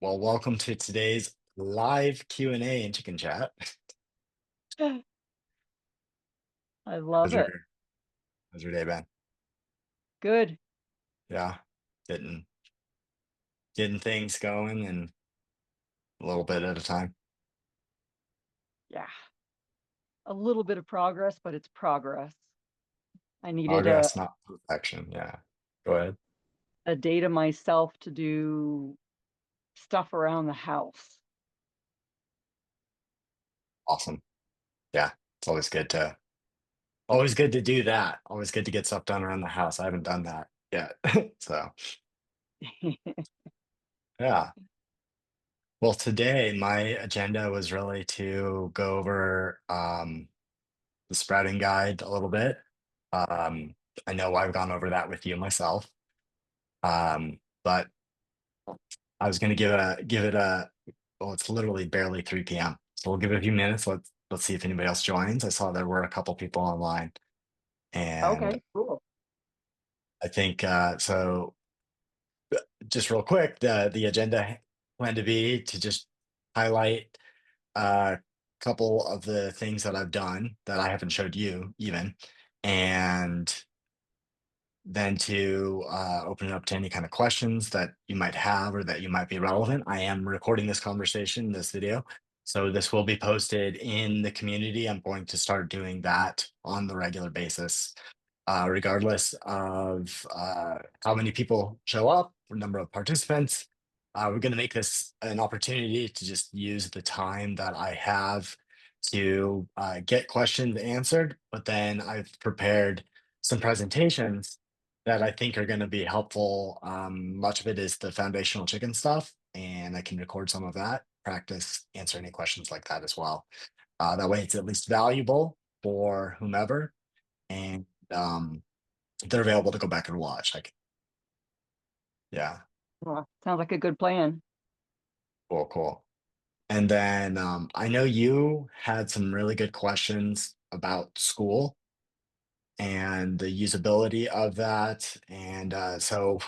Well, welcome to today's live Q&A in Chicken Chat. I love How's your it. how's your day been? Good. Yeah, getting getting things going and a little bit at a time. Yeah. A little bit of progress, but it's progress. I needed Progress, not perfection. Yeah. Go ahead. a day to myself to do stuff around the house. Awesome. Yeah, it's always good to do that. Always good to get stuff done around the house. I haven't done that yet. So yeah. Well, today my agenda was really to go over the sprouting guide a little bit. Um, I know I've gone over that with you myself, but I was going to give it a well, it's literally barely 3 p.m. So we'll give it a few minutes. Let's see if anybody else joins. I saw there were a couple people online, and Okay, cool. I think so. Just real quick, the agenda planned to be to just highlight a couple of the things that I've done that I haven't showed you even, and then to open it up to any kind of questions that you might have or that you might be relevant. I am recording this conversation, this video. So this will be posted in the community. I'm going to start doing that on the regular basis, regardless of how many people show up, or number of participants. We're going to make this an opportunity to just use the time that I have to get questions answered. But then I've prepared some presentations that I think are going to be helpful. Much of it is the foundational chicken stuff, and I can record some of that, practice, answer any questions like that as well. That way, it's at least valuable for whomever, and they're available to go back and watch. Like, yeah, Well, sounds like a good plan. cool, cool. And then I know you had some really good questions about Skool and the usability of that. And so,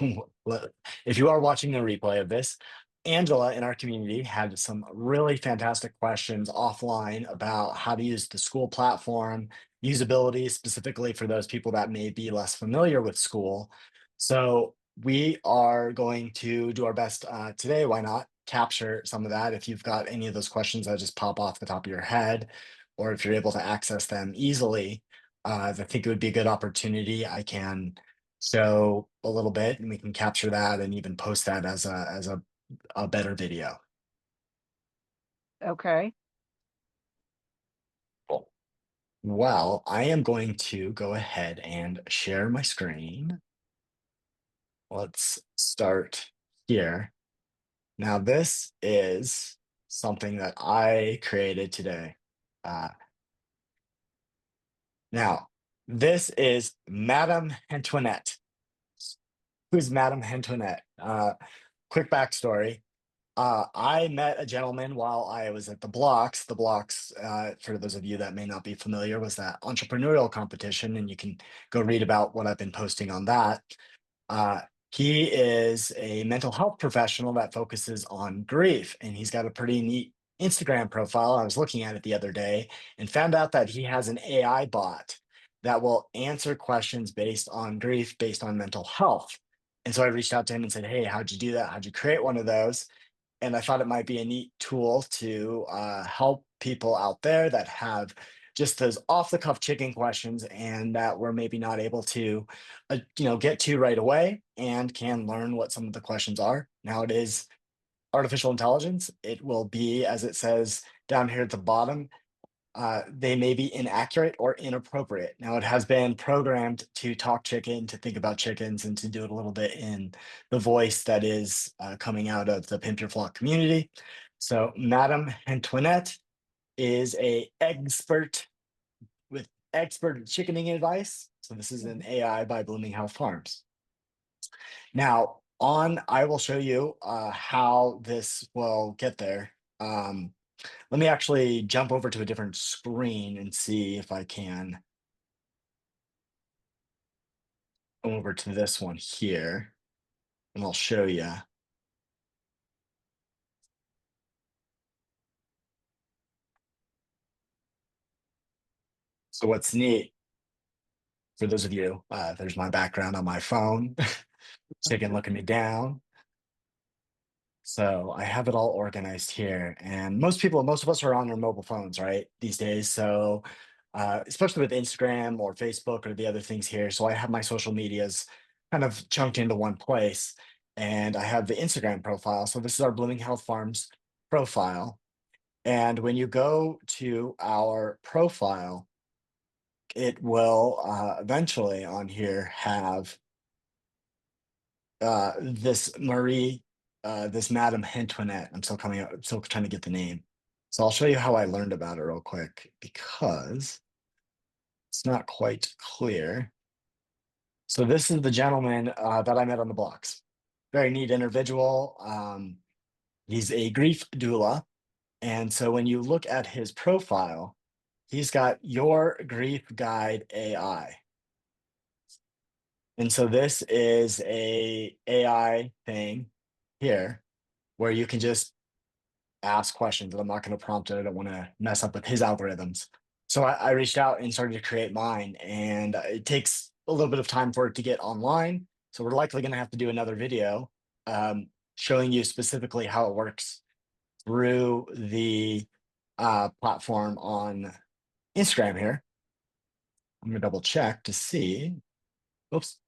if you are watching the replay of this, Angela in our community had some really fantastic questions offline about how to use the Skool platform, usability specifically for those people that may be less familiar with Skool. So, we are going to do our best today. Why not capture some of that? If you've got any of those questions that just pop off the top of your head, or if you're able to access them easily, I think it would be a good opportunity. I can show a little bit and we can capture that and even post that as a better video. Okay. Cool. Well, I am going to go ahead and share my screen. Let's start here. Now, this is something that I created today. Uh, now, this is Madame Antoinette. Who's Madame Antoinette? Quick backstory. I met a gentleman while I was at the Blocks. The Blocks, for those of you that may not be familiar, was that entrepreneurial competition, and you can go read about what I've been posting on that. Uh, he is a mental health professional that focuses on grief, and he's got a pretty neat Instagram profile. I was looking at it the other day and found out that he has an AI bot that will answer questions based on grief, based on mental health. And so I reached out to him and said, "Hey, how'd you do that? How'd you create one of those?" And I thought it might be a neat tool to help people out there that have just those off the cuff chicken questions and that we're maybe not able to, get to right away and can learn what some of the questions are. Now it is artificial intelligence. It will be, as it says down here at the bottom, they may be inaccurate or inappropriate. Now, it has been programmed to talk chicken, to think about chickens, and to do it a little bit in the voice that is coming out of the Pimp Your Flock community. So, Madame Antoinette is a expert with expert chickening advice. So, this is an Mhm. AI by Blooming Health Farms. Now, on, I will show you how this will get there. Let me actually jump over to a different screen and see if I can come over to this one here, and I'll show you. So what's neat for those of you, there's my background on my phone, chicken looking me down. So I have it all organized here, and most of us are on our mobile phones, right, these days. So, especially with Instagram or Facebook or the other things here. So I have my social medias kind of chunked into one place, and I have the Instagram profile. So this is our Blooming Health Farms profile. And when you go to our profile, it will eventually on here have this Madam Antoinette. I'm still trying to get the name. So I'll show you how I learned about it real quick because it's not quite clear. So this is the gentleman that I met on the blocks. Very neat individual. He's a grief doula. And so when you look at his profile, he's got your grief guide AI. And so this is a AI thing here where you can just ask questions, and I'm not going to prompt it. I don't want to mess up with his algorithms. So I reached out and started to create mine, and it takes a little bit of time for it to get online. So we're likely going to have to do another video showing you specifically how it works through the platform on Instagram here. I'm going to double check to see. Oops,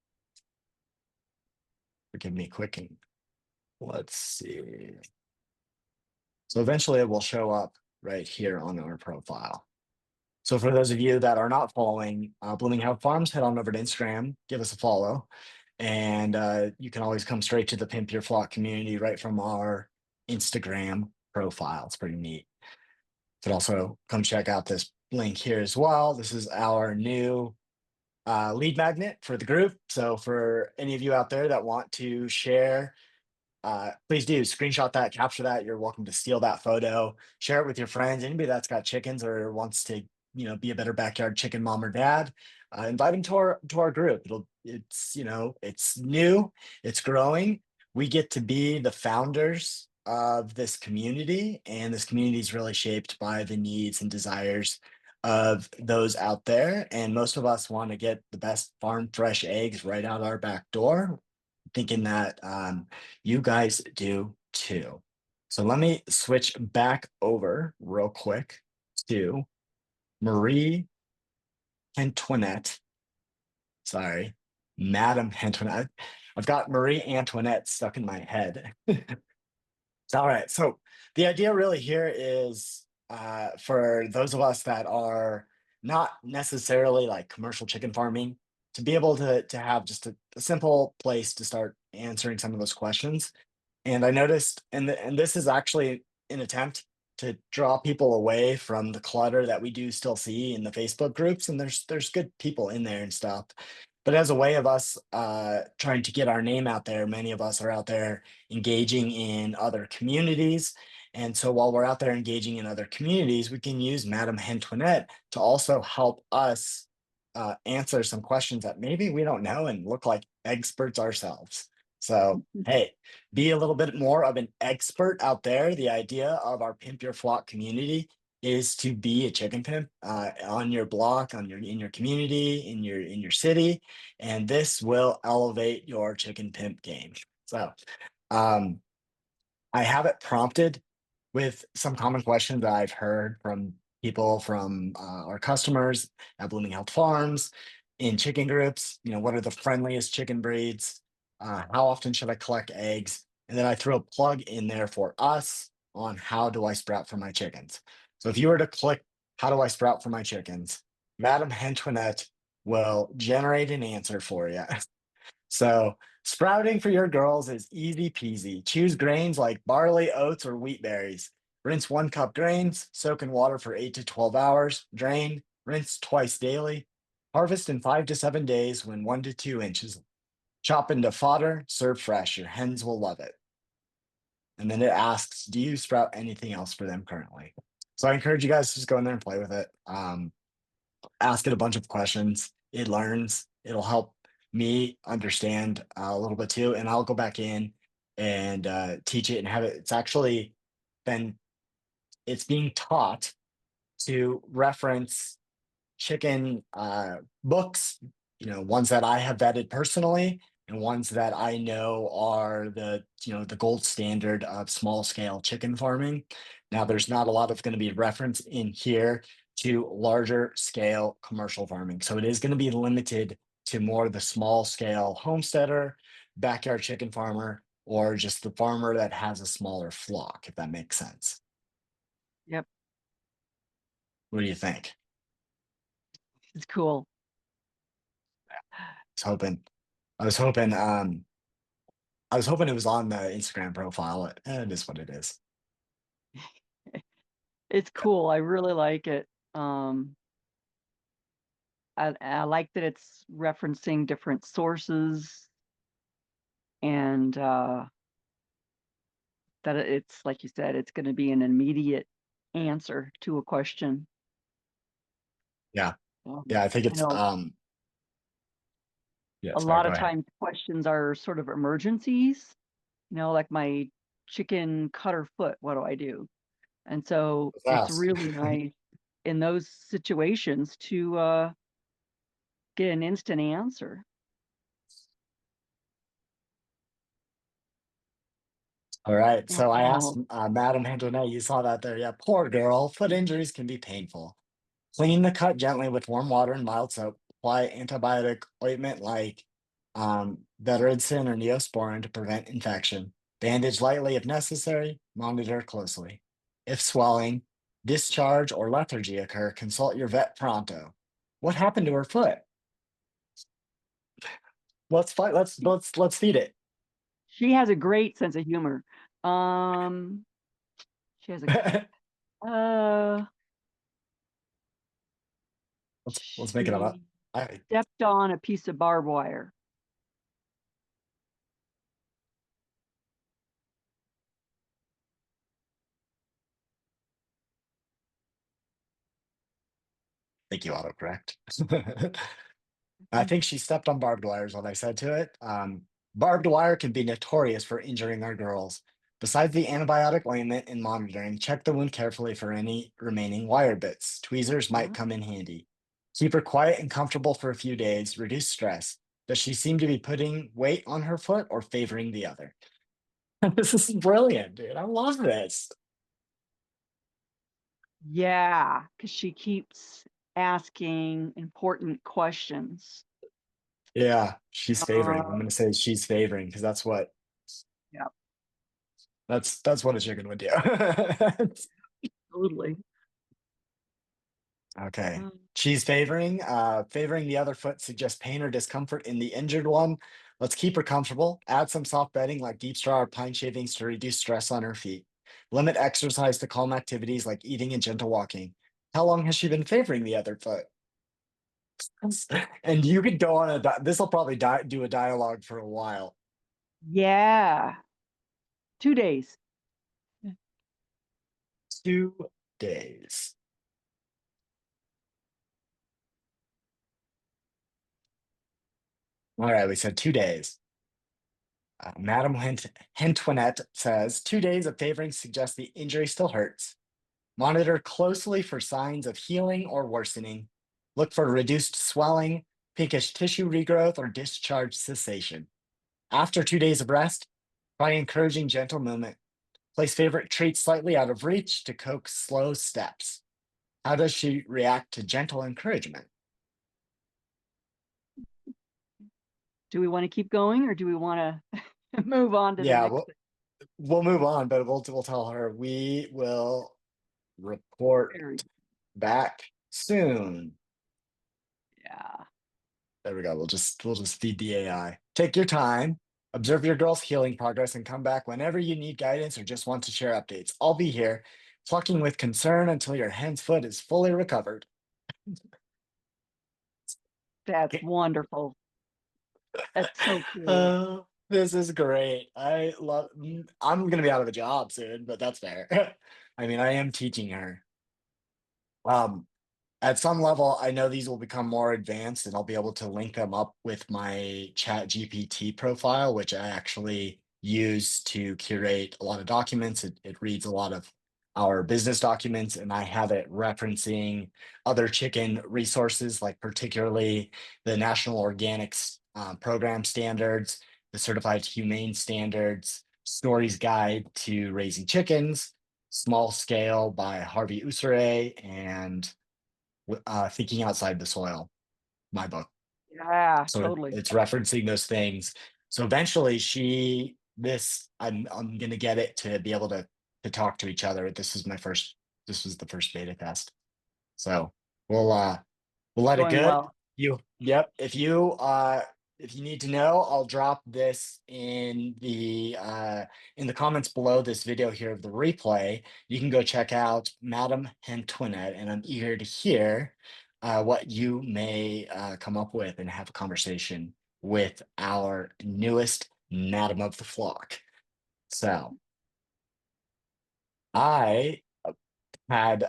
forgive me, clicking. Let's see. So eventually it will show up right here on our profile. So for those of you that are not following Blooming Health Farms, head on over to Instagram, give us a follow, and you can always come straight to the Pimp Your Flock community right from our Instagram profile. It's pretty neat. You can also come check out this link here as well. This is our new lead magnet for the group. So for any of you out there that want to share, please do screenshot that, capture that. You're welcome to steal that photo, share it with your friends. Anybody that's got chickens or wants to, be a better backyard chicken mom or dad, invite them to our group. It's new, it's growing. We get to be the founders of this community, and this community is really shaped by the needs and desires of those out there. And most of us want to get the best farm fresh eggs right out our back door, thinking that you guys do too. So let me switch back over real quick to Marie Antoinette. Sorry, Madam Antoinette. I've got Marie Antoinette stuck in my head. All right. So the idea really here is for those of us that are not necessarily like commercial chicken farming, to be able to have just a simple place to start answering some of those questions. And I noticed, and this is actually an attempt to draw people away from the clutter that we do still see in the Facebook groups. And there's good people in there and stuff. But as a way of us trying to get our name out there, many of us are out there engaging in other communities. And so while we're out there engaging in other communities, we can use Madam Antoinette to also help us answer some questions that maybe we don't know and look like experts ourselves. So, hey, be a little bit more of an expert out there. The idea of our Pimp Your Flock community is to be a chicken pimp on your block, in your community, in your city, and this will elevate your chicken pimp game. So, um, I have it prompted with some common questions that I've heard from people from our customers at Blooming Health Farms in chicken groups. What are the friendliest chicken breeds? How often should I collect eggs? And then I throw a plug in there for us on how do I sprout for my chickens. So if you were to click how do I sprout for my chickens, Madam Antoinette will generate an answer for you. So sprouting for your girls is easy peasy. Choose grains like barley, oats, or wheat berries. Rinse 1 cup grains, soak in water for 8 to 12 hours, drain, rinse twice daily. Harvest in 5 to 7 days when 1 to 2 inches. Chop into fodder, serve fresh. Your hens will love it. And then it asks, do you sprout anything else for them currently? So I encourage you guys to just go in there and play with it. Ask it a bunch of questions. It learns. It'll help me understand a little bit too. And I'll go back in and teach it and have it. It's actually been, it's being taught to reference chicken books, ones that I have vetted personally and ones that I know are the gold standard of small scale chicken farming. Now, there's not a lot of going to be reference in here to larger scale commercial farming. So it is going to be limited to more of the small scale homesteader, backyard chicken farmer, or just the farmer that has a smaller flock, if that makes sense. Yep. What do you think? It's cool. was hoping, I was hoping, I was hoping it was on the Instagram profile. It is what it is. It's cool. I really like it. Um, I like that it's referencing different sources and that it's like you said, it's going to be an immediate answer to a question. Yeah, yeah. I think I it's know yeah. a Sorry, lot go of ahead. times questions are sort of emergencies, like my chicken cutter foot, what do I do? And so Let's it's ask. really nice in those situations to get an instant answer. All right. So I asked Oh, Madam Antoinette, you saw that there. Yeah, poor girl. Foot injuries can be painful. Clean the cut gently with warm water and mild soap. Apply antibiotic ointment like Betteridsen or Neosporin to prevent infection. Bandage lightly if necessary. Monitor closely. If swelling, discharge, or lethargy occur, consult your vet pronto. What happened to her foot? Let's fight. Let's feed it. she has a great sense of humor. Um, she has uh, Let's make it up. she I stepped on a piece of barbed wire. think you autocorrect. I think she stepped on barbed wire is what I said to it. Barbed wire can be notorious for injuring our girls. Besides the antibiotic ointment and monitoring, check the wound carefully for any remaining wire bits. Tweezers might Huh? come in handy. Keep her quiet and comfortable for a few days. Reduce stress. Does she seem to be putting weight on her foot or favoring the other? This is brilliant, dude. I love this. Yeah, because she keeps asking important questions. Yeah, she's favoring. I'm Uh, gonna say she's favoring because yeah, that's what a chicken would do. totally. Okay. Um, She's favoring the other foot suggests pain or discomfort in the injured one. Let's keep her comfortable. Add some soft bedding like deep straw or pine shavings to reduce stress on her feet. Limit exercise to calm activities like eating and gentle walking. How long has she been favoring the other foot? And you could go on this will probably do a dialogue for a while. yeah, 2 days. 2 days. All right, we said 2 days. Madam Hentoinette says 2 days of favoring suggests the injury still hurts. Monitor closely for signs of healing or worsening. Look for reduced swelling, pinkish tissue regrowth, or discharge cessation. After 2 days of rest, try encouraging gentle movement. Place favorite treats slightly out of reach to coax slow steps. How does she react to gentle encouragement? Do we want to keep going or do we want to move on to the Yeah, next we'll, we'll move on, but we'll tell her we will report area? back soon. Yeah, There we go. We'll just feed the AI. Take your time, observe your girl's healing progress, and come back whenever you need guidance or just want to share updates. I'll be here, plucking with concern until your hen's foot is fully recovered. that's wonderful. That's so cool. This is great. I'm gonna be out of a job soon, but that's fair. I mean, I am teaching her. Um, at some level, I know these will become more advanced and I'll be able to link them up with my chat GPT profile, which I actually use to curate a lot of documents. It reads a lot of our business documents, and I have it referencing other chicken resources, like particularly the National Organics Program standards, the Certified Humane Standards, Story's Guide to Raising Chickens, Small Scale by Harvey Usure, and Thinking Outside the Soil, my book. Yeah, So totally. it's referencing those things. So eventually I'm gonna get it to be able to talk to each other. This was the first beta test. So we'll we'll let it Going good. well. Yep. If you need to know, I'll drop this in the comments below this video here of the replay. You can go check out Madam Antoinette, and I'm eager to hear what you may come up with and have a conversation with our newest Madam of the Flock. So I had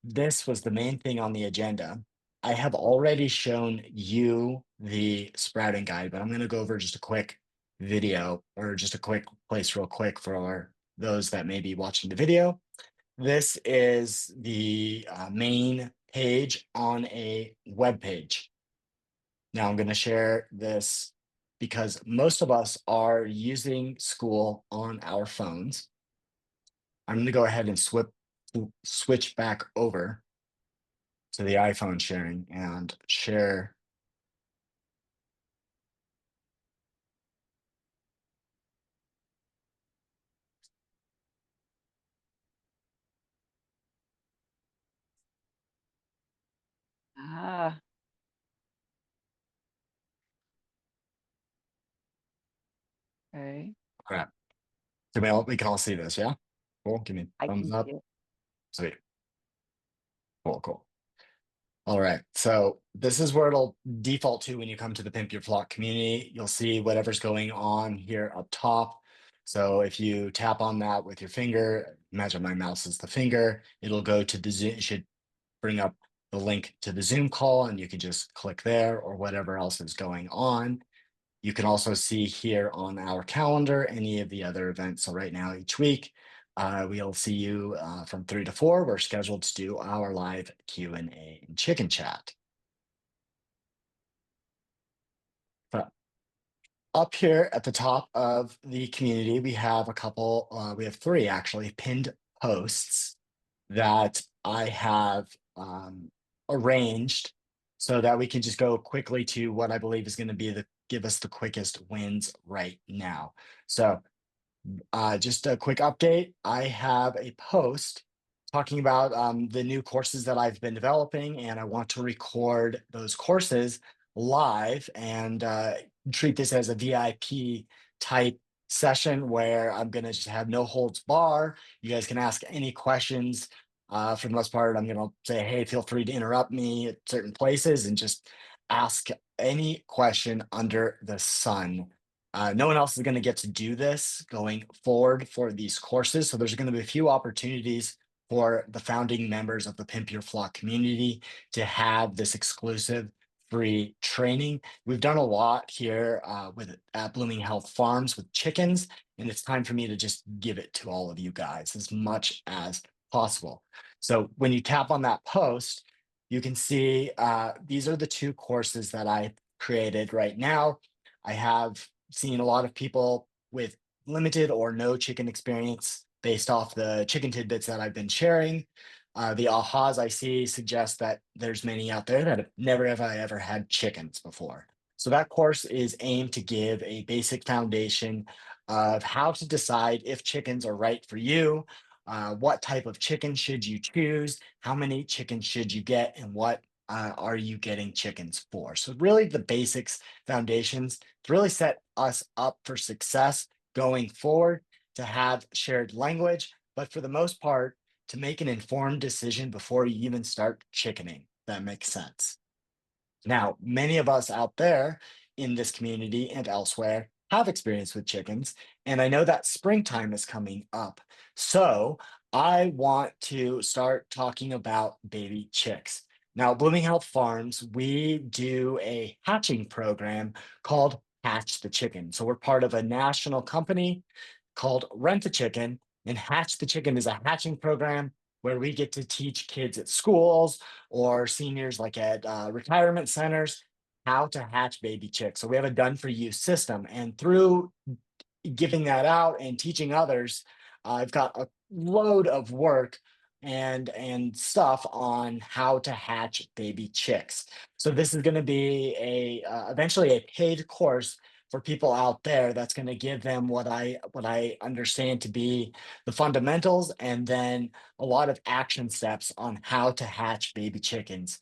this was the main thing on the agenda. I have already shown you the sprouting guide, but I'm going to go over just a quick video or just a quick place real quick for those that may be watching the video. This is the main page on a web page. Now I'm going to share this because most of us are using Skool on our phones. I'm going to go ahead and switch back over to the iPhone sharing and share. Ah, okay. All right. We can all see this, yeah? Cool. Give me a I thumbs can see up. it. Sweet. Cool, cool. All right. So this is where it'll default to when you come to the Pimp Your Flock community. You'll see whatever's going on here up top. So if you tap on that with your finger, imagine my mouse is the finger, it'll go to the Zoom. It should bring up the link to the Zoom call, and you can just click there or whatever else is going on. You can also see here on our calendar any of the other events. So right now, each week, we'll see you from 3 to 4. We're scheduled to do our live Q&A and chicken chat. But up here at the top of the community, we have we have three actually pinned posts that I have arranged so that we can just go quickly to what I believe is going to be give us the quickest wins right now. So just a quick update. I have a post talking about the new courses that I've been developing, and I want to record those courses live and treat this as a VIP type session where I'm going to just have no holds bar. You guys can ask any questions. For the most part, I'm going to say, hey, feel free to interrupt me at certain places and just ask any question under the sun. No one else is going to get to do this going forward for these courses. So there's going to be a few opportunities for the founding members of the Pimp Your Flock community to have this exclusive free training. We've done a lot here at Blooming Health Farms with chickens, and it's time for me to just give it to all of you guys as much as possible. So when you tap on that post, you can see these are the two courses that I created right now. I have seen a lot of people with limited or no chicken experience based off the chicken tidbits that I've been sharing. The ahas I see suggest that there's many out there that have I ever had chickens before. So that course is aimed to give a basic foundation of how to decide if chickens are right for you, what type of chicken should you choose, how many chickens should you get, and what are you getting chickens for? So really the basics, foundations to really set us up for success going forward, to have shared language, but for the most part, to make an informed decision before you even start chickening. That makes sense. Now, many of us out there in this community and elsewhere have experience with chickens, and I know that springtime is coming up. So I want to start talking about baby chicks. Now, Blooming Health Farms, we do a hatching program called Hatch the Chicken. So we're part of a national company called Rent the Chicken, And Hatch the Chicken is a hatching program where we get to teach kids at schools or seniors like at retirement centers how to hatch baby chicks. So we have a done for you system. And through giving that out and teaching others, I've got a load of work and stuff on how to hatch baby chicks. So this is going to be a eventually a paid course for people out there that's going to give them what I understand to be the fundamentals and then a lot of action steps on how to hatch baby chickens,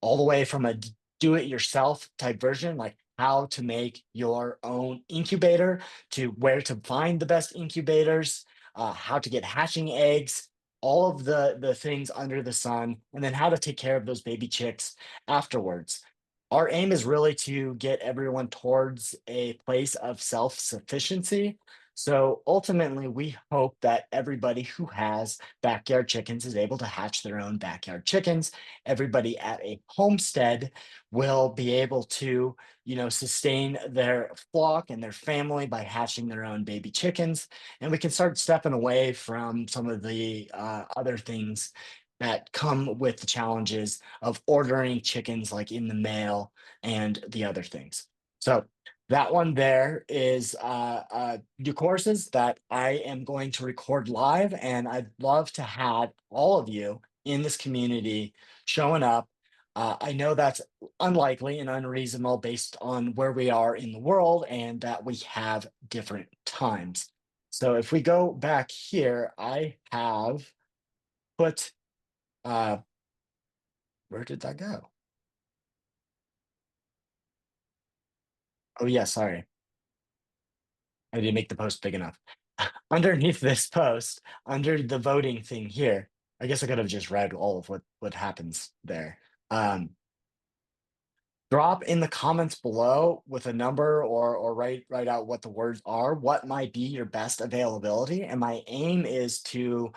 all the way from a do it yourself type version, like how to make your own incubator, to where to find the best incubators, how to get hatching eggs, all of the things under the sun, and then how to take care of those baby chicks afterwards. Our aim is really to get everyone towards a place of self sufficiency. So ultimately, we hope that everybody who has backyard chickens is able to hatch their own backyard chickens. Everybody at a homestead will be able to, sustain their flock and their family by hatching their own baby chickens. And we can start stepping away from some of the other things that come with the challenges of ordering chickens like in the mail and the other things. So that one there is new courses that I am going to record live, and I'd love to have all of you in this community showing up. I know that's unlikely and unreasonable based on where we are in the world and that we have different times. So if we go back here, I have put, uh, where did that go? Oh, yeah, sorry. I didn't make the post big enough. Underneath this post, under the voting thing here, I guess I could have just read all of what happens there. Um, Drop in the comments below with a number or write out what the words are, what might be your best availability. And my aim is to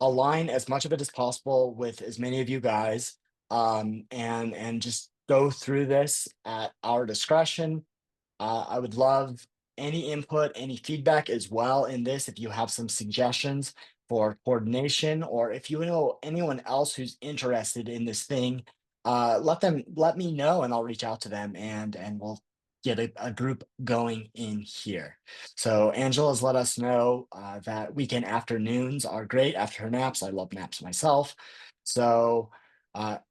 align as much of it as possible with as many of you guys, and just go through this at our discretion. I would love any input, any feedback as well in this. If you have some suggestions for coordination, or if you know anyone else who's interested in this thing, let me know, and I'll reach out to them, and we'll get a group going in here. So Angela's let us know that weekend afternoons are great after her naps. I love naps myself. So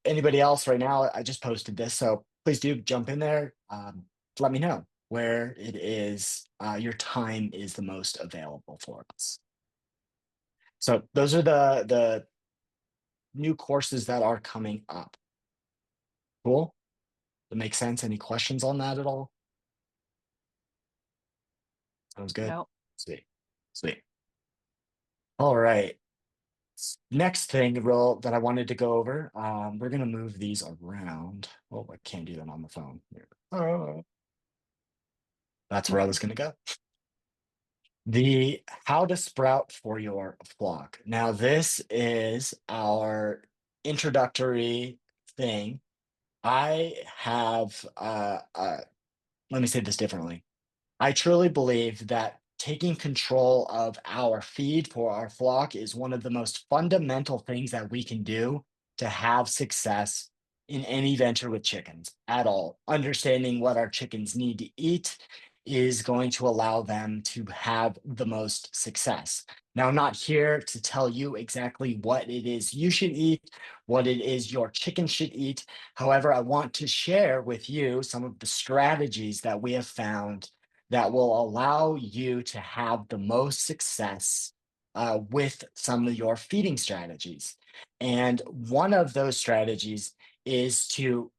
anybody else right now, I just posted this, so please do jump in there. Let me know where it is your time is the most available for us. So those are the new courses that are coming up. Cool. That makes sense. Any questions on that at all? Sounds good. No. Sweet. Sweet. All right. Next thing, real that I wanted to go over. We're gonna move these around. Oh, I can't do that on the phone. Here. Oh, that's where I was gonna go. The how to sprout for your flock. Now, this is our introductory thing. I have, let me say this differently. I truly believe that taking control of our feed for our flock is one of the most fundamental things that we can do to have success in any venture with chickens at all. Understanding what our chickens need to eat is going to allow them to have the most success. Now, I'm not here to tell you exactly what it is you should eat, what it is your chicken should eat. However, I want to share with you some of the strategies that we have found that will allow you to have the most success with some of your feeding strategies. And one of those strategies is to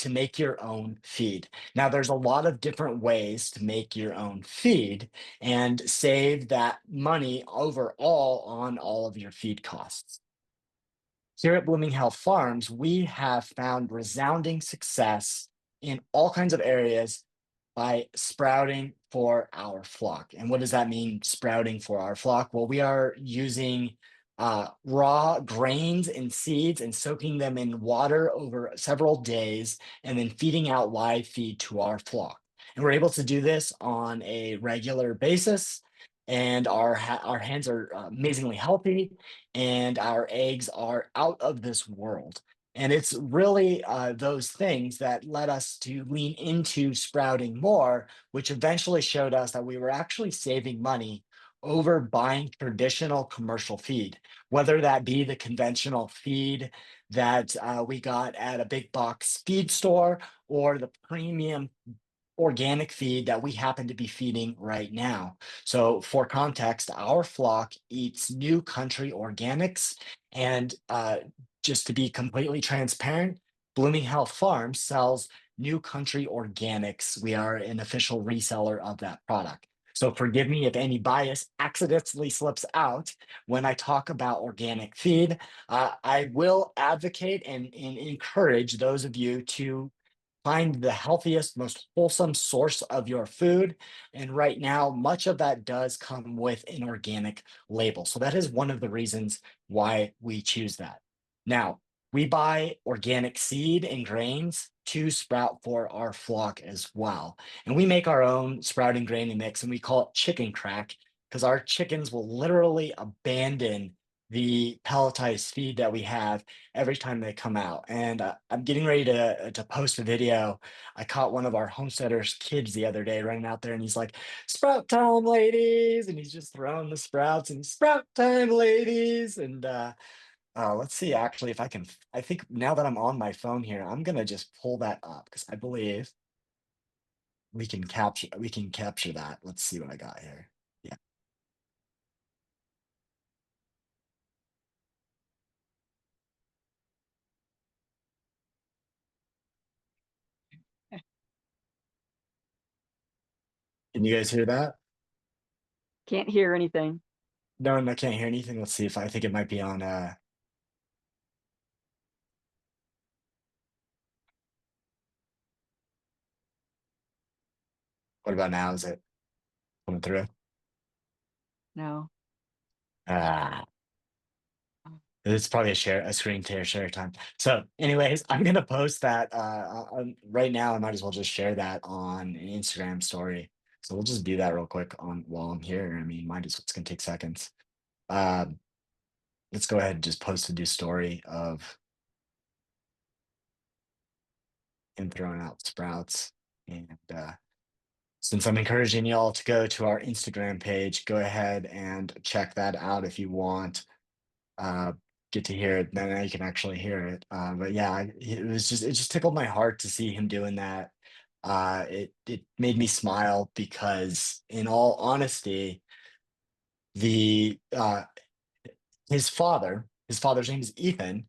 make your own feed. Now, there's a lot of different ways to make your own feed and save that money overall on all of your feed costs. Here at Blooming Health Farms, we have found resounding success in all kinds of areas by sprouting for our flock. And what does that mean, sprouting for our flock? Well, we are using raw grains and seeds and soaking them in water over several days and then feeding out live feed to our flock. And we're able to do this on a regular basis. and our hens are amazingly healthy, and our eggs are out of this world. And it's really those things that led us to lean into sprouting more, which eventually showed us that we were actually saving money over buying traditional commercial feed, whether that be the conventional feed that we got at a big box feed store, or the premium organic feed that we happen to be feeding right now. So, for context, our flock eats New Country Organics. And just to be completely transparent, Blooming Health Farms sells New Country Organics. We are an official reseller of that product. So, forgive me if any bias accidentally slips out when I talk about organic feed. I will advocate and encourage those of you to find the healthiest, most wholesome source of your food. And right now, much of that does come with an organic label. So that is one of the reasons why we choose that. Now, we buy organic seed and grains to sprout for our flock as well. And we make our own sprouting grain mix, and we call it chicken crack because our chickens will literally abandon the pelletized feed that we have every time they come out. And I'm getting ready to post a video. I caught one of our homesteaders' kids the other day running out there, and he's like, "Sprout time, ladies!" And he's just throwing the sprouts and "Sprout time, ladies!" And let's see, actually, if I can. I think now that I'm on my phone here, I'm gonna just pull that up because I believe we can capture that. Let's see what I got here. Yeah, can you guys hear that? Can't hear anything. No, I can't hear anything. Let's see if I think it might be on. What about now? Is it coming through? No. Ah, it's probably a screen share time. So, anyways, I'm gonna post that right now. I might as well just share that on an Instagram story. So we'll just do that real quick on while I'm here. I mean, it's gonna take seconds. Um, let's go ahead and just post a new story of him throwing out sprouts. And since I'm encouraging y'all to go to our Instagram page, go ahead and check that out if you want. uh, get to hear it. Now you can actually hear it. But yeah, it just tickled my heart to see him doing that. It made me smile because, in all honesty, the his father's name is Ethan,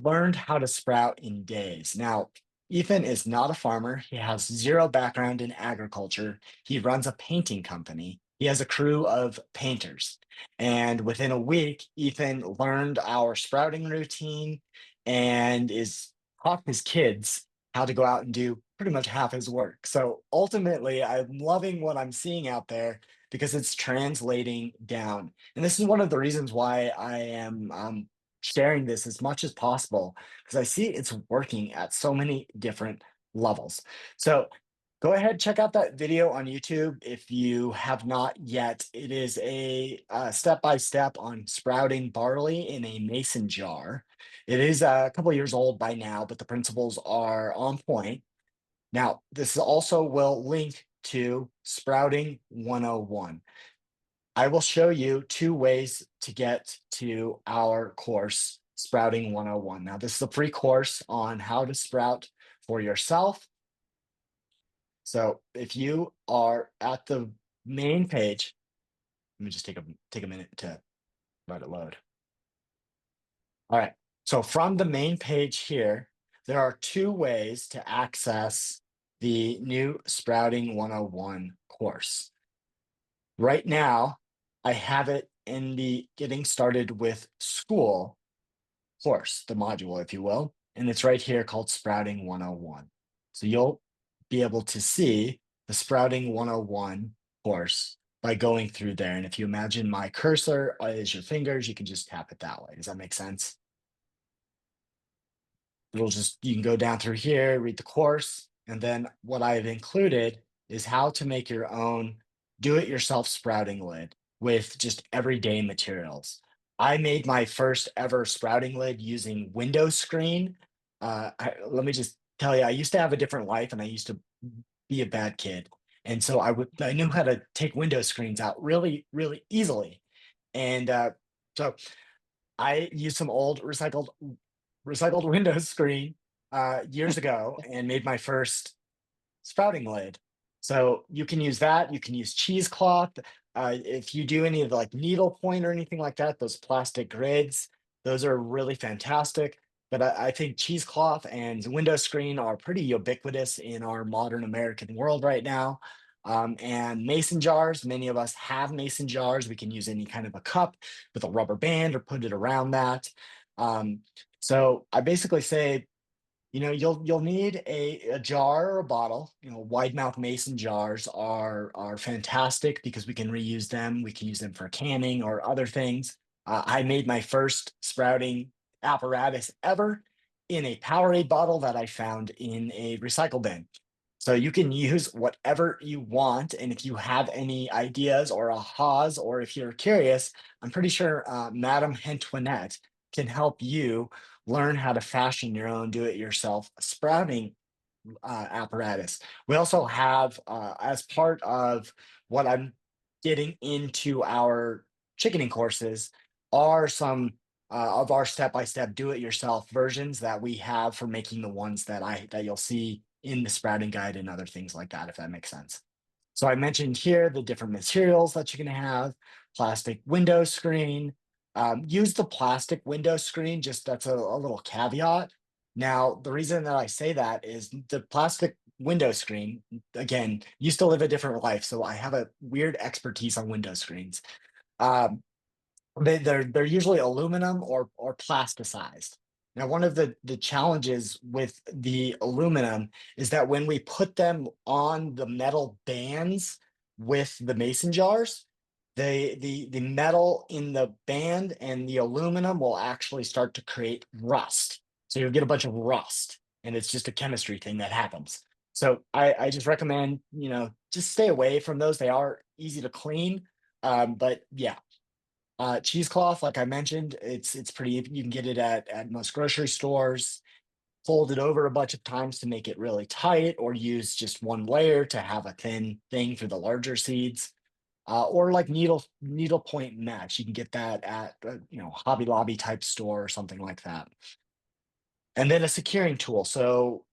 learned how to sprout in days. Now, Ethan is not a farmer. He has zero background in agriculture. He runs a painting company. He has a crew of painters. And within a week, Ethan learned our sprouting routine and is taught his kids how to go out and do pretty much half his work. So ultimately, I'm loving what I'm seeing out there because it's translating down. And this is one of the reasons why I am sharing this as much as possible, because I see it's working at so many different levels. So go ahead, check out that video on YouTube if you have not yet. It is a step by step on sprouting barley in a mason jar. It is a couple years old by now, but the principles are on point. Now, this also will link to Sprouting 101. I will show you two ways to get to our course, Sprouting 101. Now, this is a free course on how to sprout for yourself. So if you are at the main page, let me just take a minute to let it load. All right. So from the main page here, there are two ways to access the new Sprouting 101 course. Right now, I have it in the Getting Started with Skool course, the module, if you will. And it's right here called Sprouting 101. So you'll be able to see the Sprouting 101 course by going through there. And if you imagine my cursor as your fingers, you can just tap it that way. Does that make sense? You can go down through here, read the course, and then what I've included is how to make your own do-it-yourself sprouting lid with just everyday materials. I made my first ever sprouting lid using window screen. Let me just tell you, I used to have a different life and I used to be a bad kid. And so I knew how to take window screens out really, really easily. And so I used some old recycled Windows screen years ago and made my first sprouting lid. So you can use that. You can use cheesecloth. If you do any of the like needlepoint or anything like that, those plastic grids, those are really fantastic. But I think cheesecloth and window screen are pretty ubiquitous in our modern American world right now. And mason jars, many of us have mason jars. We can use any kind of a cup with a rubber band or put it around that. Um, so I basically say you'll need a jar or a bottle. Wide mouth mason jars are fantastic because we can reuse them. We can use them for canning or other things. I made my first sprouting apparatus ever in a Powerade bottle that I found in a recycle bin. So you can use whatever you want, and if you have any ideas or ahas, or if you're curious, I'm pretty sure Madame Antoinette can help you learn how to fashion your own do-it-yourself sprouting apparatus. We also have, as part of what I'm getting into our chickening courses, are some of our step-by-step do-it-yourself versions that we have for making the ones that you'll see in the sprouting guide and other things like that, if that makes sense. So I mentioned here the different materials that you can have, plastic window screen. Use the plastic window screen, just that's a little caveat. Now, the reason that I say that is the plastic window screen, again, used to live a different life, so I have a weird expertise on window screens. Um, they're usually aluminum or plasticized. Now, one of the challenges with the aluminum is that when we put them on the metal bands with the mason jars, the metal in the band and the aluminum will actually start to create rust. So you'll get a bunch of rust, and it's just a chemistry thing that happens. So I just recommend, just stay away from those. They are easy to clean. But yeah, cheesecloth, like I mentioned, it's pretty. You can get it at most grocery stores. Fold it over a bunch of times to make it really tight, or use just one layer to have a thin thing for the larger seeds. Or like needlepoint match. You can get that at Hobby Lobby type store or something like that. And then a securing tool. So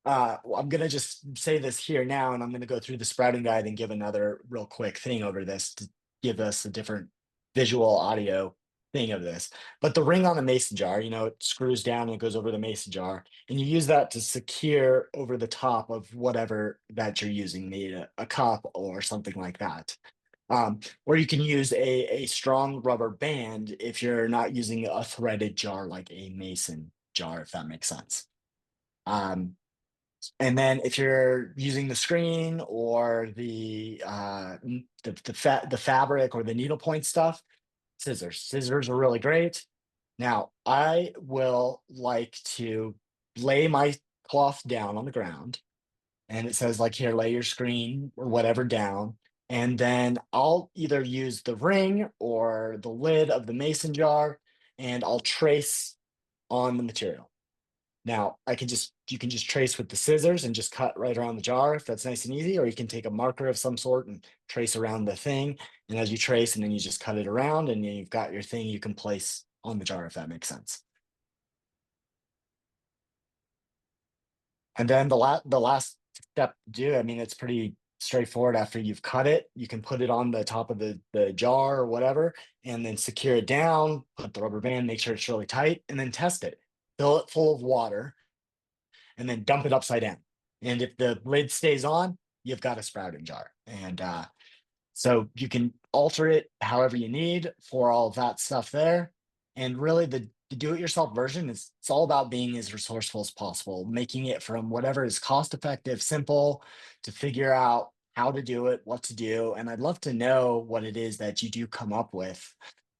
I'm gonna just say this here now, and I'm gonna go through the sprouting guide and give another real quick thing over this to give us a different visual audio thing of this. But the ring on the mason jar, it screws down and it goes over the mason jar, and you use that to secure over the top of whatever that you're using, be it a cup or something like that. Or you can use a strong rubber band if you're not using a threaded jar like a mason jar, if that makes sense. Um, and then if you're using the screen or the fabric or the needlepoint stuff, scissors. Scissors are really great. Now, I will like to lay my cloth down on the ground, and it says like here, lay your screen or whatever down. And then I'll either use the ring or the lid of the mason jar, and I'll trace on the material. Now, you can just trace with the scissors and just cut right around the jar if that's nice and easy, or you can take a marker of some sort and trace around the thing. And as you trace, and then you just cut it around, and then you've got your thing you can place on the jar, if that makes sense. And then the last step to do, I mean, it's pretty straightforward. After you've cut it, you can put it on the top of the jar or whatever, and then secure it down, put the rubber band, make sure it's really tight, and then test it. Fill it full of water and then dump it upside down. And if the lid stays on, you've got a sprouting jar. And so you can alter it however you need for all of that stuff there. And really, the do-it-yourself version is it's all about being as resourceful as possible, making it from whatever is cost-effective, simple to figure out how to do it, what to do. And I'd love to know what it is that you do come up with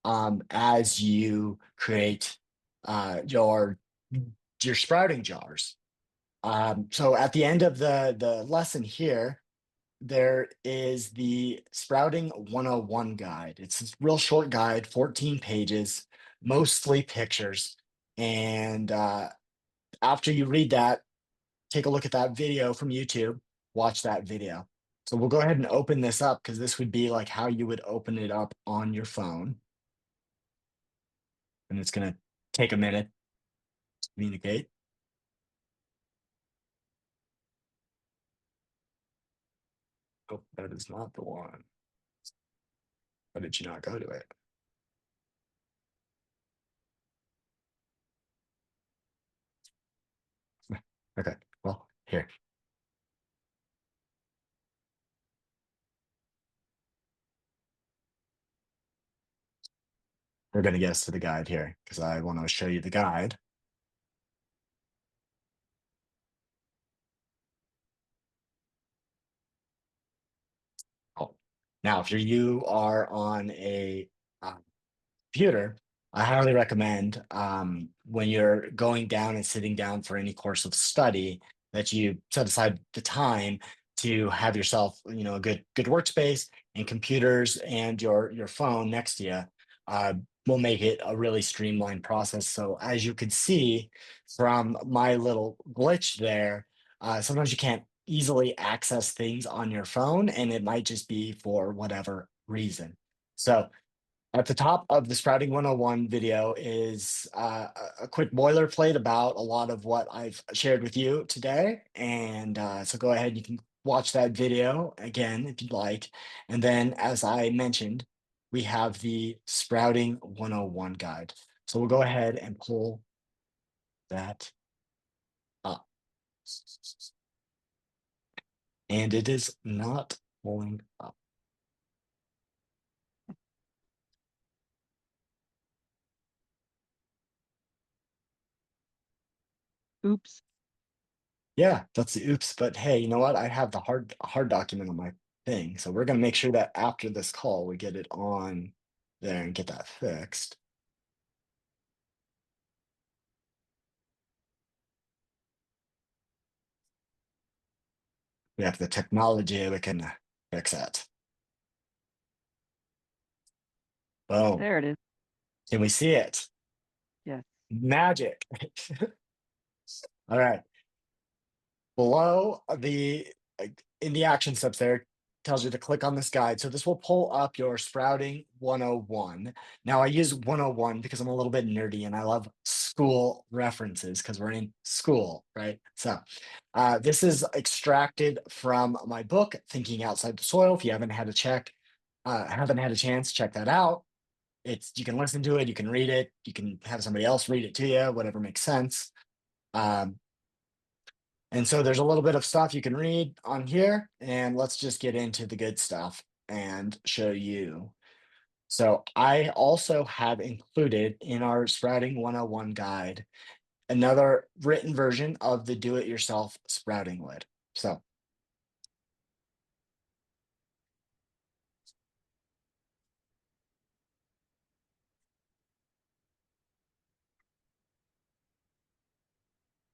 as you create your sprouting jars. So at the end of the lesson here, there is the Sprouting 101 guide. It's this real short guide, 14 pages, mostly pictures. And after you read that, take a look at that video from YouTube, watch that video. So we'll go ahead and open this up because this would be like how you would open it up on your phone. And it's going to take a minute to communicate. Oh, that is not the one. Why did you not go to it? Okay, well, here. We're going to get us to the guide here because I want to show you the guide. Oh, now if you are on a computer, I highly recommend when you're going down and sitting down for any course of study that you set aside the time to have yourself, a good workspace and computers and your phone next to you. Uh, will make it a really streamlined process. So as you could see from my little glitch there, sometimes you can't easily access things on your phone, and it might just be for whatever reason. So at the top of the Sprouting 101 video is a quick boilerplate about a lot of what I've shared with you today. And so go ahead, you can watch that video again if you'd like. And then, as I mentioned, we have the Sprouting 101 guide. So we'll go ahead and pull that up. And it is not pulling up. Oops. Yeah, that's the oops. But hey, you know what? I have the hard document on my thing. So we're gonna make sure that after this call we get it on there and get that fixed. We have the technology, we can fix it. Boom. There it is. Can we see it? Yes. Magic. All right. Below in the action steps there tells you to click on this guide. So this will pull up your Sprouting 101. Now I use 101 because I'm a little bit nerdy and I love school references because we're in school, right? So this is extracted from my book, Thinking Outside the Soil. If you haven't had a chance, check that out. You can listen to it, you can read it, you can have somebody else read it to you, whatever makes sense. Um, and so there's a little bit of stuff you can read on here, and let's just get into the good stuff and show you. So I also have included in our Sprouting 101 guide another written version of the do-it-yourself sprouting lid. So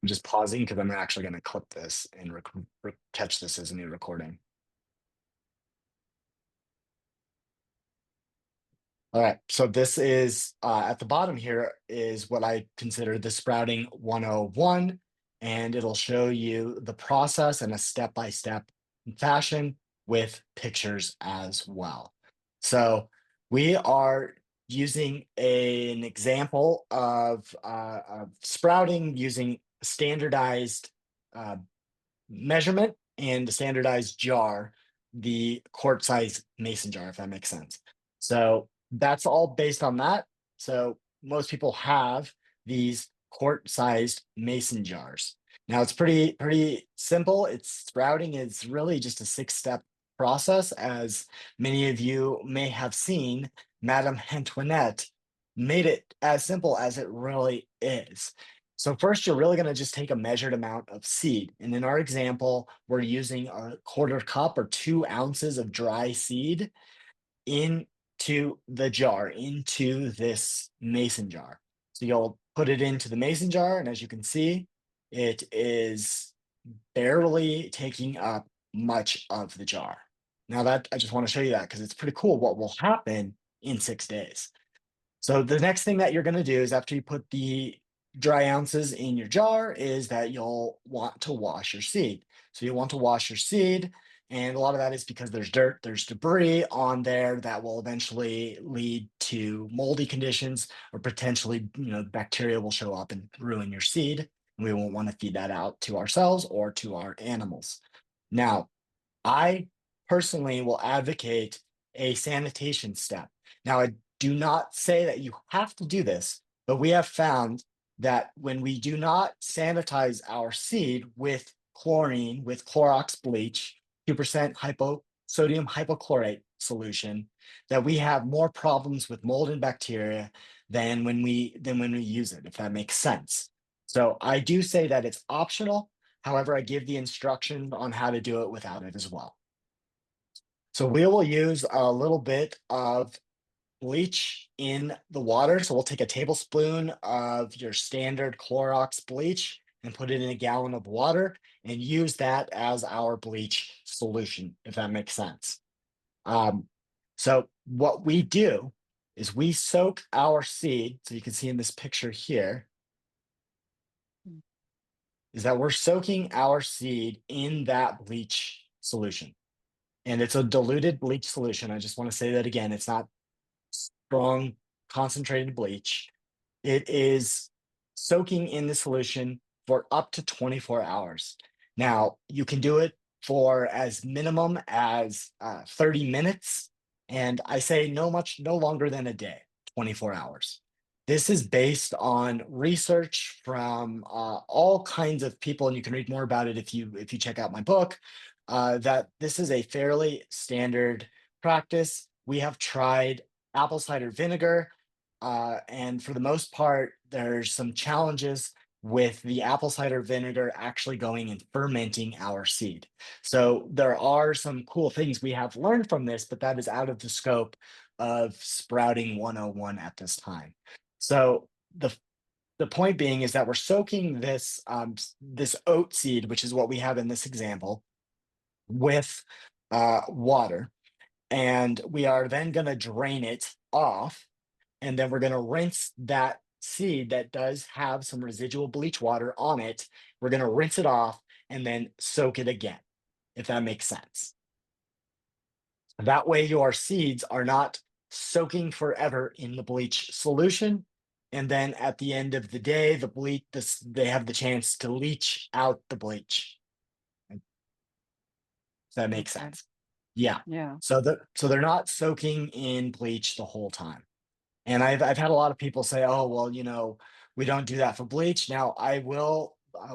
I'm just pausing because I'm actually going to clip this and catch this as a new recording. All right, so this is at the bottom here is what I consider the Sprouting 101, and it'll show you the process in a step-by-step fashion with pictures as well. So we are using an example of sprouting using standardized uh, measurement and the standardized jar, the quart size mason jar, if that makes sense. So that's all based on that. So most people have these quart sized mason jars. Now it's pretty simple. It's sprouting is really just a 6-step process, as many of you may have seen. Madame Antoinette made it as simple as it really is. So first, you're really going to just take a measured amount of seed. And in our example, we're using a quarter cup or 2 ounces of dry seed into the jar, into this mason jar. So you'll put it into the mason jar, and as you can see, it is barely taking up much of the jar. Now that I just want to show you that because it's pretty cool what will happen in 6 days. So the next thing that you're going to do is after you put the dry ounces in your jar is that you'll want to wash your seed. So you'll want to wash your seed. And a lot of that is because there's dirt, there's debris on there that will eventually lead to moldy conditions or potentially, bacteria will show up and ruin your seed. And we won't want to feed that out to ourselves or to our animals. Now, I personally will advocate a sanitation step. Now, I do not say that you have to do this, but we have found that when we do not sanitize our seed with chlorine, with Clorox bleach, 2% sodium hypochlorite solution, that we have more problems with mold and bacteria than when we use it, if that makes sense. So I do say that it's optional. However, I give the instructions on how to do it without it as well. So we will use a little bit of bleach in the water. So we'll take a tablespoon of your standard Clorox bleach and put it in a gallon of water and use that as our bleach solution, if that makes sense. Um, so what we do is we soak our seed. So you can see in this picture here, Mm. is that we're soaking our seed in that bleach solution. And it's a diluted bleach solution. I just want to say that again. It's not strong concentrated bleach. It is soaking in the solution for up to 24 hours. Now, you can do it for as minimum as 30 minutes. And I say no longer than a day, 24 hours. This is based on research from all kinds of people, and you can read more about it if you check out my book. That this is a fairly standard practice. We have tried apple cider vinegar, and for the most part, there's some challenges with the apple cider vinegar actually going and fermenting our seed. So there are some cool things we have learned from this, but that is out of the scope of sprouting 101 at this time. So the point being is that we're soaking this oat seed, which is what we have in this example, with water, and we are then going to drain it off, and then we're going to rinse that seed that does have some residual bleach water on it. We're going to rinse it off and then soak it again, if that makes sense. That way, your seeds are not soaking forever in the bleach solution. And then at the end of the day, they have the chance to leach out the bleach. Does that make Okay. sense? Yeah. Yeah. So they're not soaking in bleach the whole time. And I've had a lot of people say, "Oh, well, we don't do that for bleach." Now,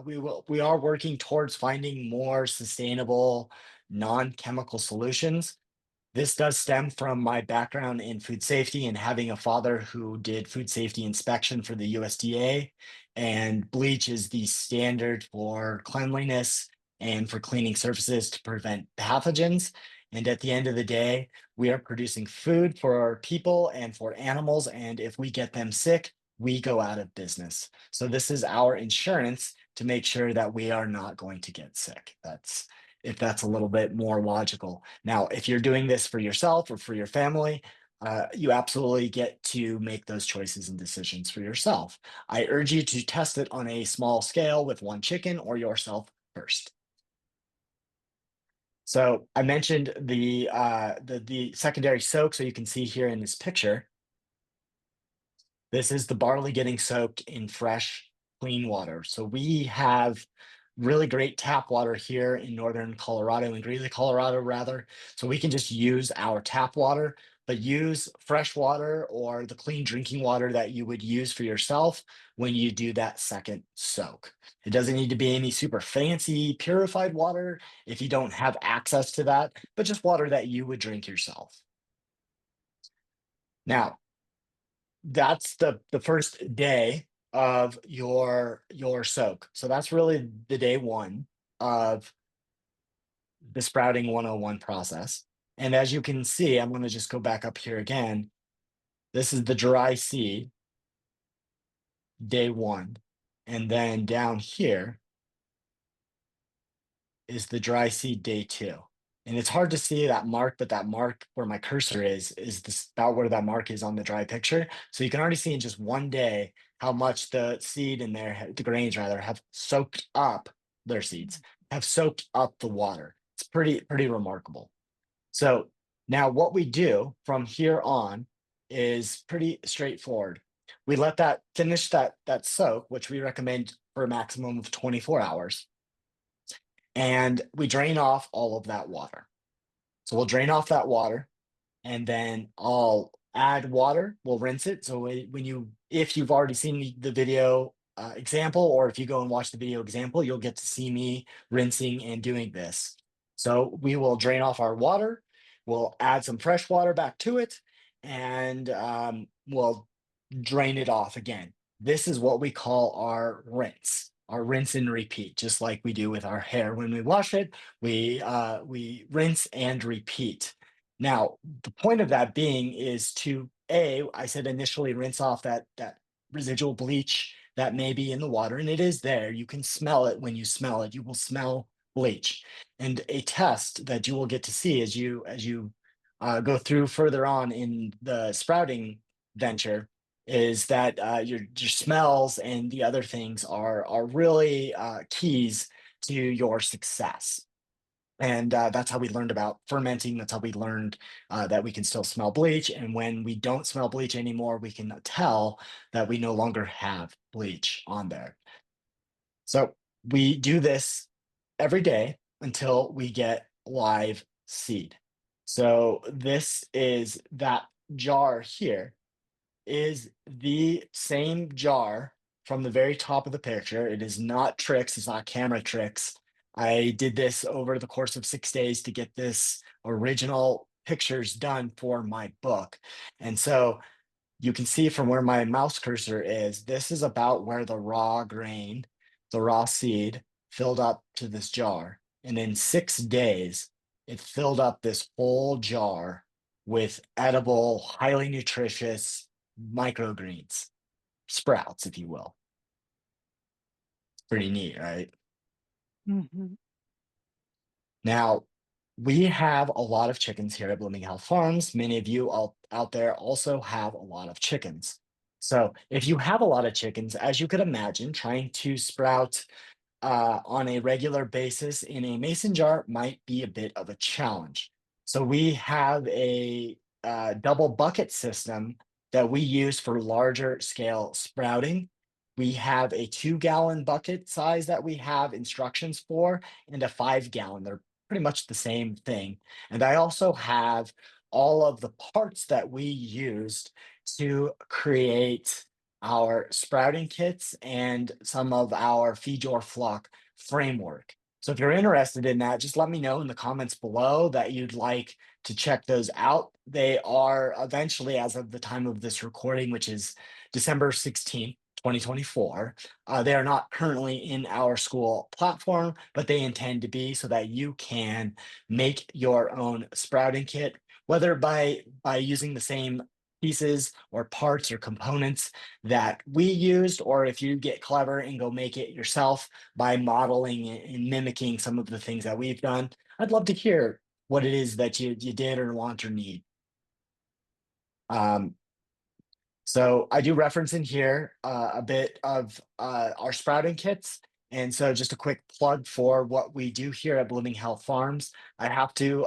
we are working towards finding more sustainable, non-chemical solutions. This does stem from my background in food safety and having a father who did food safety inspection for the USDA. And bleach is the standard for cleanliness and for cleaning surfaces to prevent pathogens. And at the end of the day, we are producing food for our people and for animals. And if we get them sick, we go out of business. So this is our insurance to make sure that we are not going to get sick. If that's a little bit more logical. Now, if you're doing this for yourself or for your family, you absolutely get to make those choices and decisions for yourself. I urge you to test it on a small scale with one chicken or yourself first. So I mentioned the secondary soak. So you can see here in this picture, this is the barley getting soaked in fresh, clean water. So we have really great tap water here in northern Colorado, in Greeley, Colorado, rather. So we can just use our tap water, but use fresh water or the clean drinking water that you would use for yourself when you do that second soak. It doesn't need to be any super fancy purified water if you don't have access to that, but just water that you would drink yourself. Now, that's the first day of your soak. So that's really the day one of the sprouting 101 process. And as you can see, I'm going to just go back up here again. This is the dry seed, day one. And then down here is the dry seed day 2. And it's hard to see that mark, but that mark where my cursor is this about where that mark is on the dry picture. So you can already see in just one day how much the seed in there, the grains rather, have soaked up their seeds, have soaked up the water. It's pretty remarkable. So now what we do from here on is pretty straightforward. We let that finish that soak, which we recommend for a maximum of 24 hours, and we drain off all of that water. So we'll drain off that water, and then I'll add water. We'll rinse it. So if you've already seen the video example, or if you go and watch the video example, you'll get to see me rinsing and doing this. So we will drain off our water. We'll add some fresh water back to it, and we'll drain it off again. This is what we call our rinse and repeat, just like we do with our hair when we wash it. We rinse and repeat. Now, the point of that being is to I said initially rinse off that residual bleach that may be in the water, and it is there. You can smell it when you smell it. You will smell bleach. And a test that you will get to see as you go through further on in the sprouting venture is that your smells and the other things are really keys to your success. And that's how we learned about fermenting. That's how we learned that we can still smell bleach. And when we don't smell bleach anymore, we can tell that we no longer have bleach on there. So we do this every day until we get live seed. So this is that jar here is the same jar from the very top of the picture. It is not tricks, it's not camera tricks. I did this over the course of 6 days to get this original pictures done for my book. And so you can see from where my mouse cursor is, this is about where the raw grain, the raw seed, filled up to this jar. And in 6 days, it filled up this whole jar with edible, highly nutritious microgreens, sprouts, if you will. Pretty neat, right? Mhm. Now, we have a lot of chickens here at Blooming Health Farms. Many of you out there also have a lot of chickens. So, if you have a lot of chickens, as you could imagine, trying to sprout on a regular basis in a mason jar might be a bit of a challenge. So we have a double bucket system that we use for larger scale sprouting. We have a 2 gallon bucket size that we have instructions for, and a 5 gallon. They're pretty much the same thing. And I also have all of the parts that we used to create our sprouting kits and some of our Feed Your Flock framework. So if you're interested in that, just let me know in the comments below that you'd like to check those out. They are eventually, as of the time of this recording, which is December 16th, 2024, they are not currently in our Skool platform, but they intend to be so that you can make your own sprouting kit, whether by using the same pieces or parts or components that we used, or if you get clever and go make it yourself by modeling and mimicking some of the things that we've done. I'd love to hear what it is that you did or want or need. Um, so I do reference in here a bit of our sprouting kits. And so just a quick plug for what we do here at Blooming Health Farms. I have to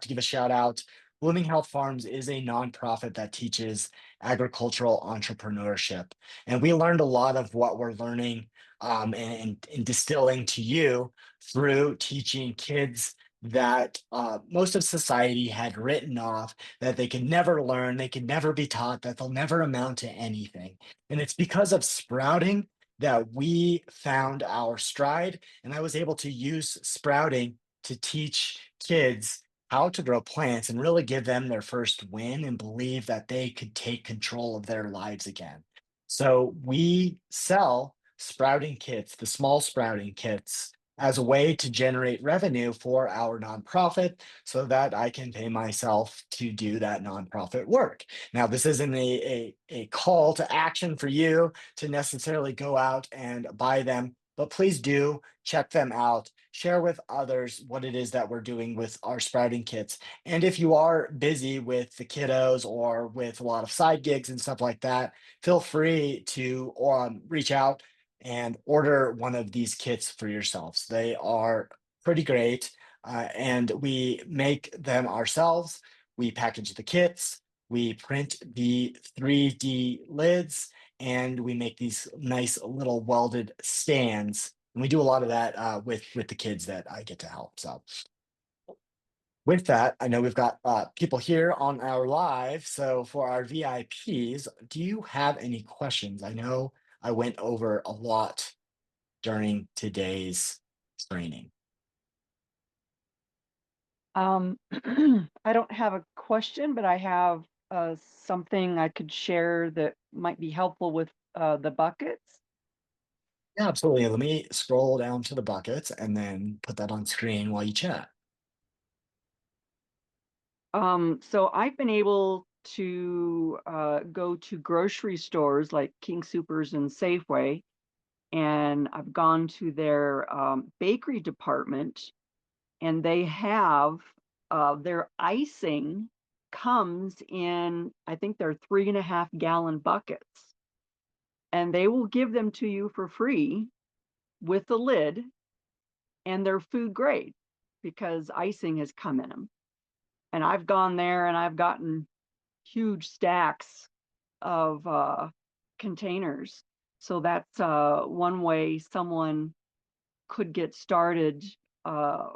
give a shout out. Blooming Health Farms is a nonprofit that teaches agricultural entrepreneurship. And we learned a lot of what we're learning and distilling to you through teaching kids that most of society had written off, that they could never learn, they could never be taught, that they'll never amount to anything. And it's because of sprouting that we found our stride. And I was able to use sprouting to teach kids how to grow plants and really give them their first win and believe that they could take control of their lives again. So we sell sprouting kits, the small sprouting kits, as a way to generate revenue for our nonprofit so that I can pay myself to do that nonprofit work. Now, this isn't a call to action for you to necessarily go out and buy them. but please do check them out. Share with others what it is that we're doing with our sprouting kits. And if you are busy with the kiddos or with a lot of side gigs and stuff like that, feel free to reach out and order one of these kits for yourselves. They are pretty great, and we make them ourselves. We package the kits, we print the 3D lids, and we make these nice little welded stands. And we do a lot of that with the kids that I get to help. So with that, I know we've got people here on our live. So for our VIPs, do you have any questions? I know I went over a lot during today's training. Um, I don't have a question, but I have something I could share that might be helpful with the buckets. Yeah, absolutely. Let me scroll down to the buckets and then put that on screen while you chat. So I've been able to go to grocery stores like King Soopers and Safeway, and I've gone to their bakery department, and they have their icing comes in, I think they're 3.5 gallon buckets, and they will give them to you for free with the lid, and they're food grade because icing has come in them. And I've gone there and I've gotten huge stacks of containers. So that's one way someone could get started uh,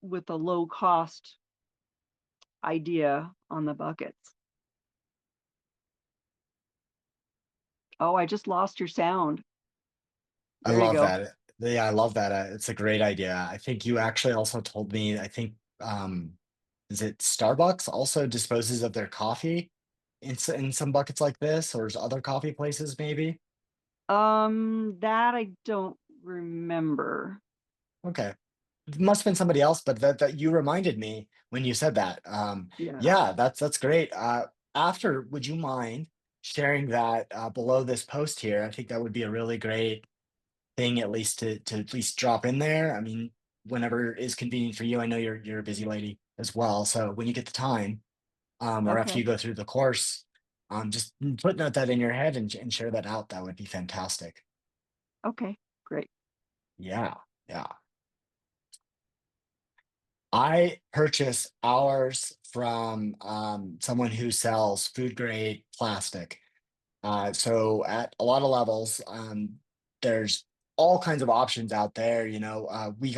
with a low cost idea on the buckets. Oh, I just lost your sound. I There you love go. that. Yeah, I love that. It's a great idea. I think you actually also told me, I think, is it Starbucks also disposes of their coffee in some buckets like this, or is other coffee places maybe? That I don't remember. Okay. It must have been somebody else, but that you reminded me when you said that. Yeah. Yeah, that's great. After, would you mind sharing that below this post here? I think that would be a really great thing, at least to at least drop in there. I mean, whenever is convenient for you. I know you're a busy lady as well, so when you get the time, or after Okay. you go through the course, just footnote that in your head and share that out. That would be fantastic. Okay. Great. Yeah, yeah. I purchase ours from someone who sells food grade plastic. So at a lot of levels, there's all kinds of options out there. We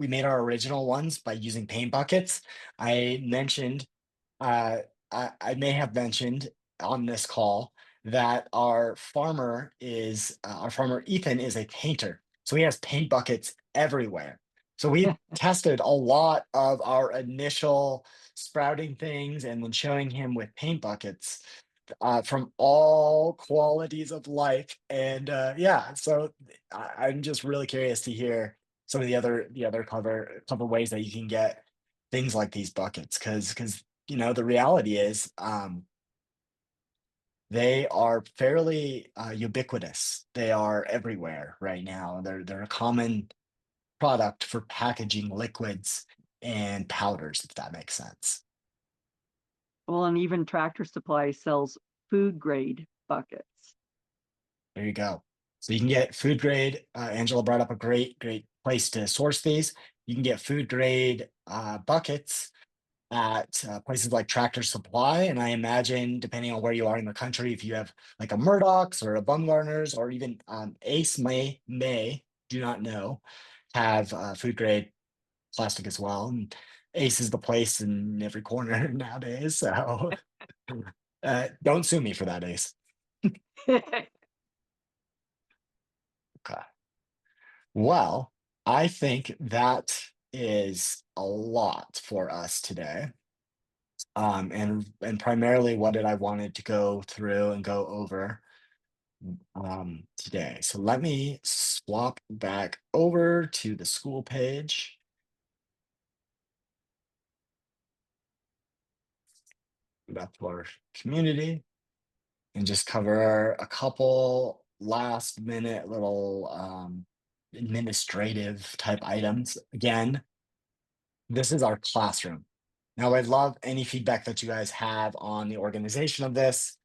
made our original ones by using paint buckets. I mentioned, uh, I may have mentioned on this call that our farmer Ethan is a painter. So he has paint buckets everywhere. So we tested a lot of our initial sprouting things and then showing him with paint buckets from all qualities of life. And yeah, so I'm just really curious to hear some of the other clever ways that you can get things like these buckets, because the reality is they are fairly ubiquitous. They are everywhere right now. They're a common product for packaging liquids and powders, if that makes sense. Well, and even Tractor Supply sells food grade buckets. There you go. So you can get food grade. Angela brought up a great place to source these. You can get food grade buckets at places like Tractor Supply. And I imagine, depending on where you are in the country, if you have like a Murdoch's or a Bumgarner's or even Ace may do not know have food grade plastic as well. And Ace is the place in every corner nowadays. So don't sue me for that, Ace. Okay. Well, I think that is a lot for us today. And primarily what did I wanted to go through and go over today. So let me swap back over to the school page, back to our community, and just cover a couple last minute little administrative type items. Again, this is our classroom. Now, I'd love any feedback that you guys have on the organization of this.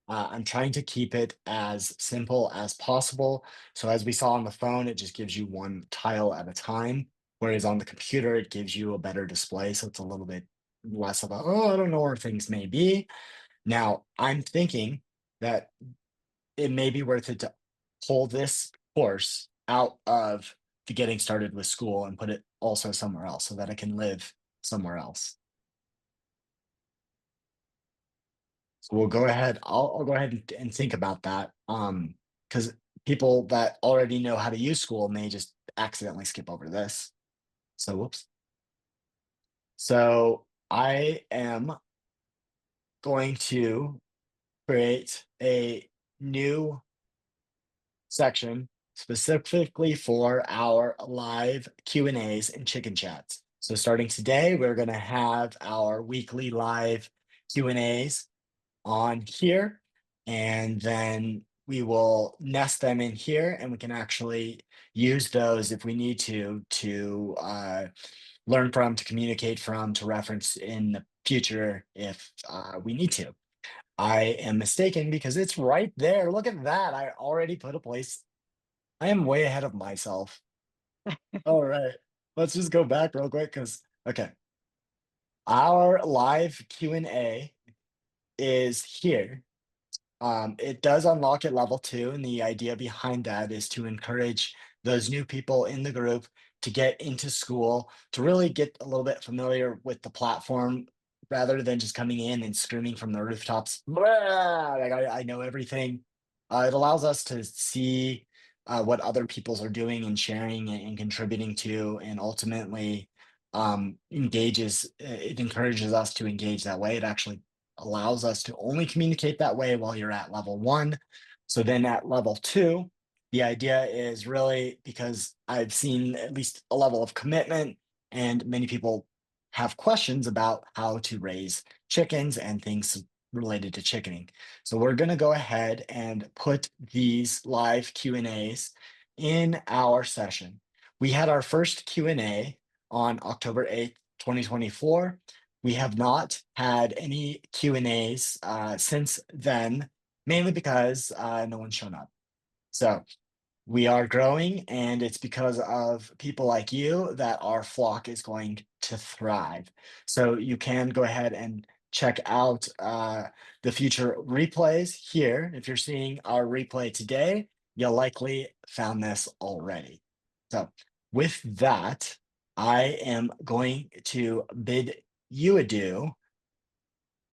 I'm trying to keep it as simple as possible. So, as we saw on the phone, it just gives you one tile at a time. Whereas on the computer, it gives you a better display. So, it's a little bit less about, oh, I don't know where things may be. Now, I'm thinking that it may be worth it to pull this course out of the getting started with school and put it also somewhere else so that I can live somewhere else. So we'll go ahead. I'll go ahead and think about that. Because people that already know how to use school may just accidentally skip over this. So whoops. So I am going to create a new section specifically for our live Q&As and chicken chats. So starting today, we're going to have our weekly live Q&As on here, and then we will nest them in here, and we can actually use those if we need to learn from, to communicate from, to reference in the future if we need to. I am mistaken because it's right there. Look at that. I already put a place. I am way ahead of myself. All right. Let's just go back real quick because, okay. Our live Q&A is here. It does unlock at level 2, and the idea behind that is to encourage those new people in the group to get into Skool, to really get a little bit familiar with the platform rather than just coming in and screaming from the rooftops, "Blah, like I know everything." It allows us to see what other peoples are doing and sharing and contributing to, and ultimately it encourages us to engage that way. It actually allows us to only communicate that way while you're at level 1. So then at level 2, the idea is really because I've seen at least a level of commitment, and many people have questions about how to raise chickens and things related to chickening. So we're going to go ahead and put these live Q&As in our session. We had our first Q&A on October 8th, 2024. We have not had any Q&As since then, mainly because no one's shown up. So we are growing, and it's because of people like you that our flock is going to thrive. So you can go ahead and check out the future replays here. If you're seeing our replay today, you'll likely found this already. So with that, I am going to bid you adieu